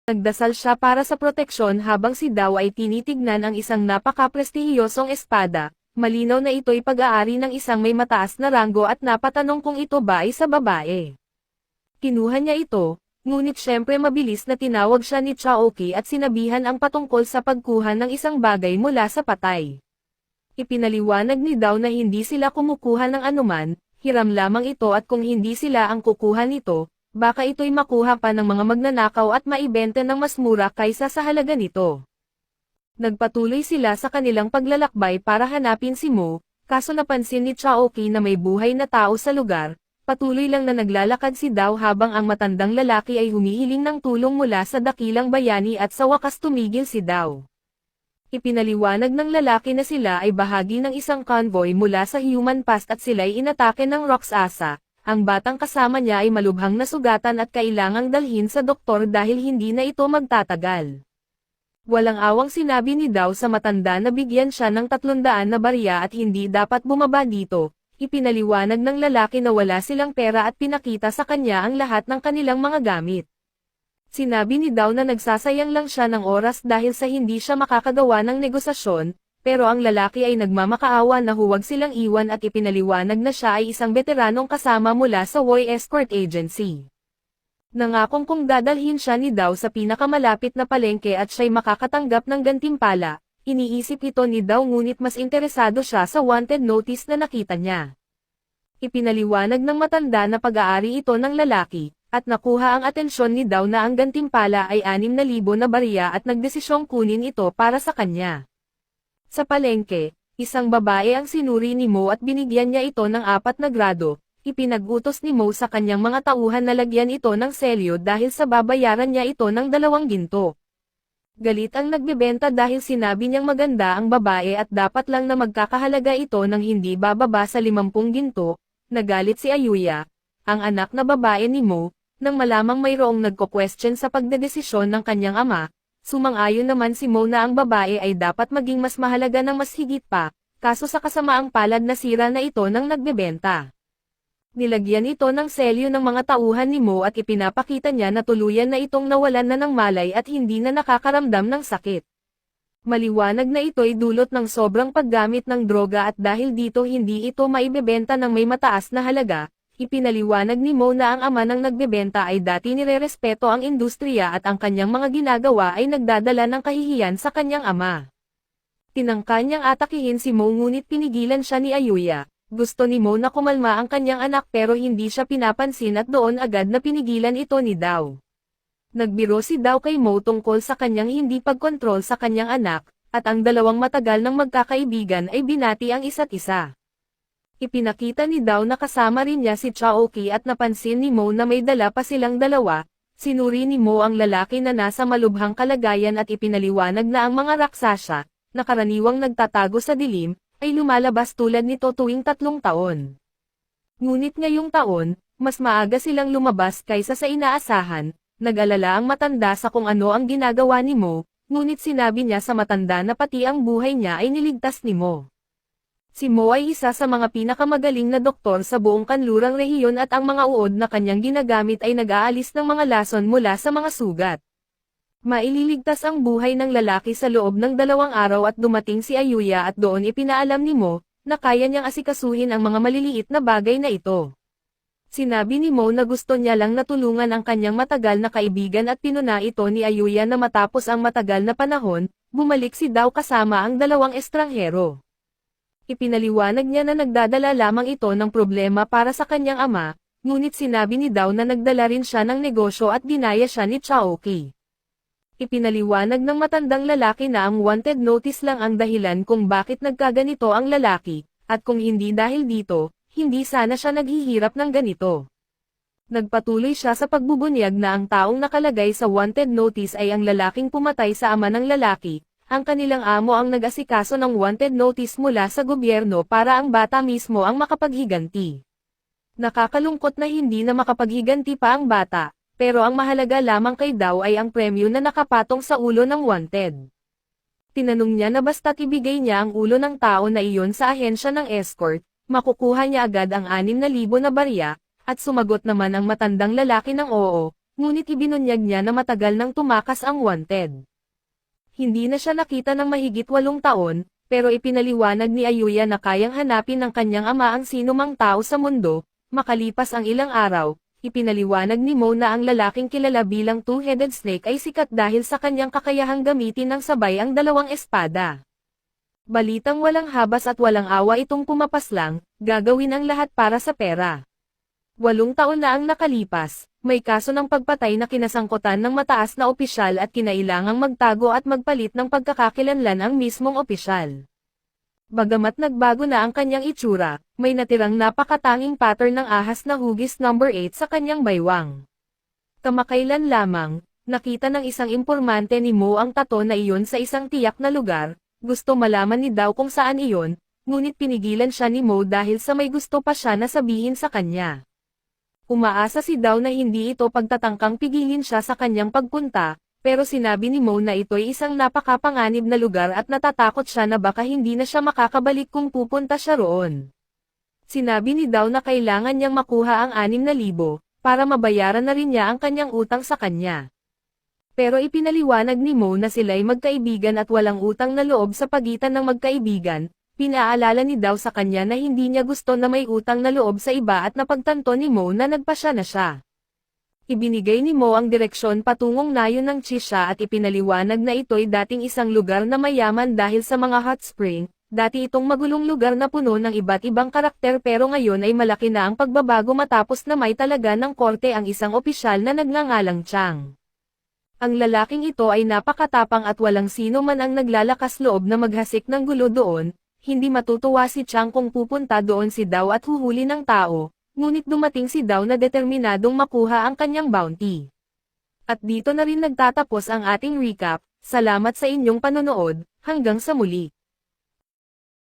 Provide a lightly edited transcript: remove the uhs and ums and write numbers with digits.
Nagdasal siya para sa proteksyon habang si Dao ay tinitignan ang isang napaka-prestihiyosong espada. Malinaw na ito'y pag-aari ng isang may mataas na ranggo at napatanong kung ito ba ay sa babae. Kinuha niya ito, ngunit syempre mabilis na tinawag siya ni Chaoki at sinabihan ang patungkol sa pagkuha ng isang bagay mula sa patay. Ipinaliwanag ni Dao na hindi sila kumukuha ng anuman, hiram lamang ito at kung hindi sila ang kukuha nito, baka ito'y makuha pa ng mga magnanakaw at maibenta ng mas mura kaysa sa halaga nito. Nagpatuloy sila sa kanilang paglalakbay para hanapin si Mo, kaso napansin ni Chaoki na may buhay na tao sa lugar, patuloy lang na naglalakad si Dao habang ang matandang lalaki ay humihiling ng tulong mula sa dakilang bayani at sa wakas tumigil si Dao. Ipinaliwanag ng lalaki na sila ay bahagi ng isang convoy mula sa Human Past at sila'y inatake ng Roxasa. Ang batang kasama niya ay malubhang nasugatan at kailangang dalhin sa doktor dahil hindi na ito magtatagal. Walang awang sinabi ni Dao sa matanda na bigyan siya ng 300 na barya at hindi dapat bumaba dito. Ipinaliwanag ng lalaki na wala silang pera at pinakita sa kanya ang lahat ng kanilang mga gamit. Sinabi ni Dao na nagsasayang lang siya ng oras dahil sa hindi siya makakagawa ng negosasyon, pero ang lalaki ay nagmamakaawa na huwag silang iwan at ipinaliwanag na siya ay isang veteranong kasama mula sa Woi Escort Agency. Nangakong kung dadalhin siya ni Dao sa pinakamalapit na palengke at siya'y makakatanggap ng gantimpala, iniisip ito ni Dao ngunit mas interesado siya sa wanted notice na nakita niya. Ipinaliwanag ng matanda na pag-aari ito ng lalaki, at nakuha ang atensyon ni Dao na ang gantimpala ay 6,000 na barya at nagdesisyong kunin ito para sa kanya. Sa palengke, isang babae ang sinuri ni Mo at binigyan niya ito ng 4 na grado. Ipinag-utos ni Mo sa kanyang mga tauhan na lagyan ito ng selyo dahil sa babayaran niya ito ng 2 ginto. Galit ang nagbebenta dahil sinabi niyang maganda ang babae at dapat lang na magkakahalaga ito ng hindi bababa sa 50 ginto. Nagalit si Ayuya, ang anak na babae ni Mo, nang malamang mayroong nagko-question sa pagdedesisyon ng kanyang ama. Sumang-ayon naman si Mo na ang babae ay dapat maging mas mahalaga ng mas higit pa, kaso sa kasamaang palad na sira na ito ng nagbebenta. Nilagyan ito ng selyo ng mga tauhan ni Mo at ipinapakita niya na tuluyan na itong nawalan na ng malay at hindi na nakakaramdam ng sakit. Maliwanag na ito'y dulot ng sobrang paggamit ng droga at dahil dito hindi ito maibebenta ng may mataas na halaga. Ipinaliwanag ni Mo na ang ama ng nagbebenta ay dati nirerespeto ang industriya at ang kanyang mga ginagawa ay nagdadala ng kahihiyan sa kanyang ama. Tinangka niyang atakihin si Mo ngunit pinigilan siya ni Ayuya. Gusto ni Mo na kumalma ang kanyang anak pero hindi siya pinapansin at doon agad na pinigilan ito ni Dao. Nagbiro si Dao kay Mo tungkol sa kanyang hindi pagkontrol sa kanyang anak, at ang dalawang matagal ng magkakaibigan ay binati ang isa't isa. Ipinakita ni Dao na kasama rin niya si Chaoki at napansin ni Mo na may dala pa silang dalawa. Sinuri ni Mo ang lalaki na nasa malubhang kalagayan at ipinaliwanag na ang mga raksasa, na karaniwang nagtatago sa dilim, ay lumalabas tulad nito tuwing 3 taon. Ngunit ngayong taon, mas maaga silang lumabas kaysa sa inaasahan. Nag-alala ang matanda sa kung ano ang ginagawa ni Mo, ngunit sinabi niya sa matanda na pati ang buhay niya ay niligtas ni Mo. Si Mo ay isa sa mga pinakamagaling na doktor sa buong kanlurang rehiyon at ang mga uod na kanyang ginagamit ay nag-aalis ng mga lason mula sa mga sugat. Maililigtas ang buhay ng lalaki sa loob ng 2 araw at dumating si Ayuya at doon ipinaalam ni Mo, na kaya niyang asikasuhin ang mga maliliit na bagay na ito. Sinabi ni Mo na gusto niya lang natulungan ang kanyang matagal na kaibigan at pinuna ito ni Ayuya na matapos ang matagal na panahon, bumalik si Dao kasama ang 2 estranghero. Ipinaliwanag niya na nagdadala lamang ito ng problema para sa kanyang ama, ngunit sinabi ni Dao na nagdala rin siya ng negosyo at dinaya siya ni Chaoki. Ipinaliwanag ng matandang lalaki na ang wanted notice lang ang dahilan kung bakit nagkaganito ang lalaki, at kung hindi dahil dito, hindi sana siya naghihirap ng ganito. Nagpatuloy siya sa pagbubunyag na ang taong nakalagay sa wanted notice ay ang lalaking pumatay sa ama ng lalaki. Ang kanilang amo ang nag-asikaso ng wanted notice mula sa gobyerno para ang bata mismo ang makapaghiganti. Nakakalungkot na hindi na makapaghiganti pa ang bata, pero ang mahalaga lamang kay Dao ay ang premyo na nakapatong sa ulo ng wanted. Tinanong niya na basta't ibigay niya ang ulo ng tao na iyon sa ahensya ng escort, makukuha niya agad ang 6,000 na barya, at sumagot naman ang matandang lalaki ng oo, ngunit ibinunyag niya na matagal nang tumakas ang wanted. Hindi na siya nakita ng mahigit 8 taon, pero ipinaliwanag ni Ayuya na kayang hanapin ng kanyang ama ang sinumang tao sa mundo. Makalipas ang ilang araw, ipinaliwanag ni Mo na ang lalaking kilala bilang Two-Headed Snake ay sikat dahil sa kanyang kakayahang gamitin ng sabay ang 2 espada. Balitang walang habas at walang awa itong pumapaslang, gagawin ang lahat para sa pera. 8 taon na ang nakalipas, may kaso ng pagpatay na kinasangkutan ng mataas na opisyal at kinailangang magtago at magpalit ng pagkakakilanlan ang mismong opisyal. Bagamat nagbago na ang kanyang itsura, may natirang napakatanging pattern ng ahas na hugis number 8 sa kanyang baywang. Kamakailan lamang, nakita ng isang impormante ni Mo ang tato na iyon sa isang tiyak na lugar, gusto malaman ni Daw kung saan iyon, ngunit pinigilan siya ni Mo dahil sa may gusto pa siya na sabihin sa kanya. Umaasa si Daw na hindi ito pagtatangkang pigilin siya sa kanyang pagpunta, pero sinabi ni Mo na ito'y isang napakapanganib na lugar at natatakot siya na baka hindi na siya makakabalik kung pupunta siya roon. Sinabi ni Daw na kailangan niyang makuha ang 6,000, para mabayaran na rin niya ang kanyang utang sa kanya. Pero ipinaliwanag ni Mo na sila'y magkaibigan at walang utang na loob sa pagitan ng magkaibigan. Pinaalala ni Daw sa kanya na hindi niya gusto na may utang na loob sa iba at napagtanto ni Mo na nagpasya na siya. Ibinigay ni Mo ang direksyon patungong nayon ng Chisha at ipinaliwanag na ito'y dating isang lugar na mayaman dahil sa mga hot spring. Dati itong magulong lugar na puno ng iba't ibang karakter pero ngayon ay malaki na ang pagbabago matapos na may talaga ng korte ang isang opisyal na nagngangalang Chang. Ang lalaking ito ay napakatapang at walang sino man ang naglalakas loob na maghasik ng gulo doon. Hindi matutuwa si Chang kung pupunta doon si Daw at huhuli ng tao. Ngunit dumating si Daw na determinadong makuha ang kanyang bounty. At dito na rin nagtatapos ang ating recap. Salamat sa inyong panonood, hanggang sa muli.